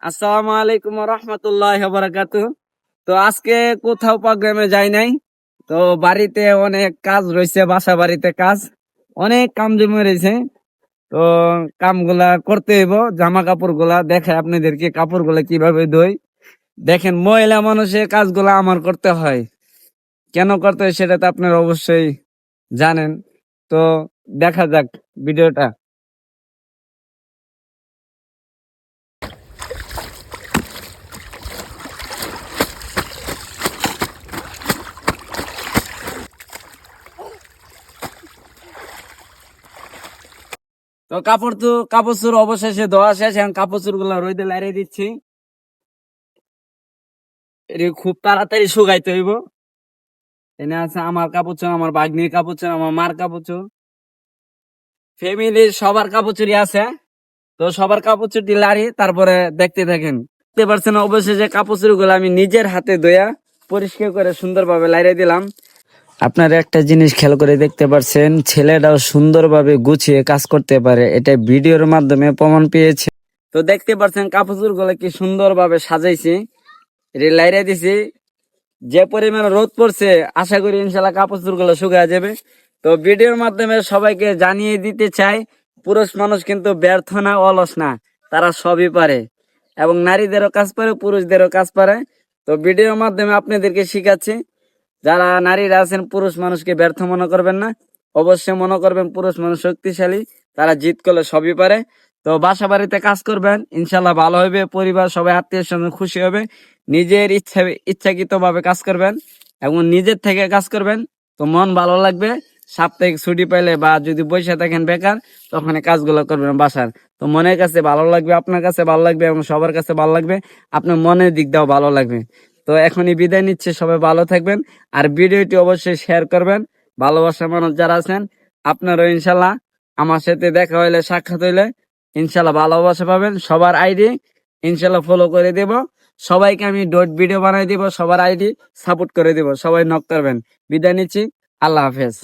আসসালামু আলাইকুম রহমতুল্লাহ বারাকাতুহু। তো আজকে কোথাও প্রোগ্রামে যাই নাই। তো বাড়িতে অনেক কাজ রয়েছে, বাসা বাড়িতে কাজ অনেক কাম জমে রয়েছে। তো কামগুলা করতে হইব। জামা কাপড় গুলা দেখে আপনাদেরকে কাপড় গুলা কিভাবে ধোই। দেখেন, মহিলা মানুষের কাজগুলা আমার করতে হয়। কেন করতে হয় সেটা তো আপনারা অবশ্যই জানেন। তো দেখা যাক ভিডিওটা। তো কাপড় চোর অবশেষে ধোয়া শেষ। এখন কাপড় চোর গুলা রোদে লাইরে দিচ্ছি। এটা খুব তাড়াতাড়ি শুকাইতে হইব। এনে আছে আমার কাপড় চোর, আমার ভাগ্নির কাপড় চোর, আমার মার কাপড় চোর, ফ্যামিলির সবার কাপড় চুরি আছে। তো সবার কাপড় চুরি লারি, তারপরে দেখতে থাকেন। দেখতে পারছেন অবশেষে কাপড় চুরি গুলো আমি নিজের হাতে ধোয়া পরিষ্কার করে সুন্দরভাবে লাইরে দিলাম। আপনারা একটা জিনিস খেয়াল করে দেখতে পারছেন, ছেলেটাও সুন্দরভাবে গুছিয়ে কাজ করতে পারে, এটা ভিডিওর মাধ্যমে প্রমাণ পেয়েছে। তো দেখতে পারছেন কাপড় চোর গুলো কি সুন্দরভাবে সাজাইছি, এটা লাইরে দিছি। যে পরিমাণ রোদ পড়ছে, আশা করি ইনশাল্লাহ কাপড় চোপড় গুলো শুকিয়ে যাবে। তো ভিডিওর মাধ্যমে সবাইকে জানিয়ে দিতে চাই, পুরুষ মানুষ কিন্তু ব্যর্থ না, অলস না, তারা সবই পারে। এবং নারীদেরও কাজ পারে, পুরুষদেরও কাজ পারে। তো ভিডিওর মাধ্যমে আপনাদেরকে শিখাচ্ছি, যারা নারীরা আছেন পুরুষ মানুষকে ব্যর্থ মনে করবেন না, অবশ্যই মনে করবেন পুরুষ মানুষ শক্তিশালী, তারা জিত করলে সবই পারে। তো বাসা বাড়িতে কাজ করবেন, ইনশাল্লাহ ভালো হবে, পরিবার সবাই আত্মীয় স্বজন খুশি হবে। নিজের ইচ্ছাকৃত ভাবে কাজ করবেন এবং নিজের থেকে কাজ করবেন, তো মন ভালো লাগবে। সাপ্তাহিক ছুটি পাইলে বা যদি বসে থাকেন বেকার, তখন এই কাজগুলো করবেন বাসার। তো মনের কাছে ভালো লাগবে, আপনার কাছে ভালো লাগবে এবং সবার কাছে ভালো লাগবে, আপনার মনের দিক দিয়েও ভালো লাগবে। তো এখনই বিদায় নিচ্ছে, সবাই ভালো থাকবেন। আর ভিডিওটি অবশ্যই শেয়ার করবেন। ভালোবাসার মানুষ যারা আছেন, আপনারও ইনশাল্লাহ আমার সাথে দেখা হইলে, সাক্ষাৎ হইলে ইনশাল্লাহ ভালোবাসা পাবেন। সবার আইডি ইনশাল্লাহ ফলো করে দেব। সবাইকে আমি ডট ভিডিও বানাই দিব, সবার আইডি সাপোর্ট করে দিব। সবাই নক করবেন। বিদায় নিচ্ছি, আল্লাহ হাফেজ।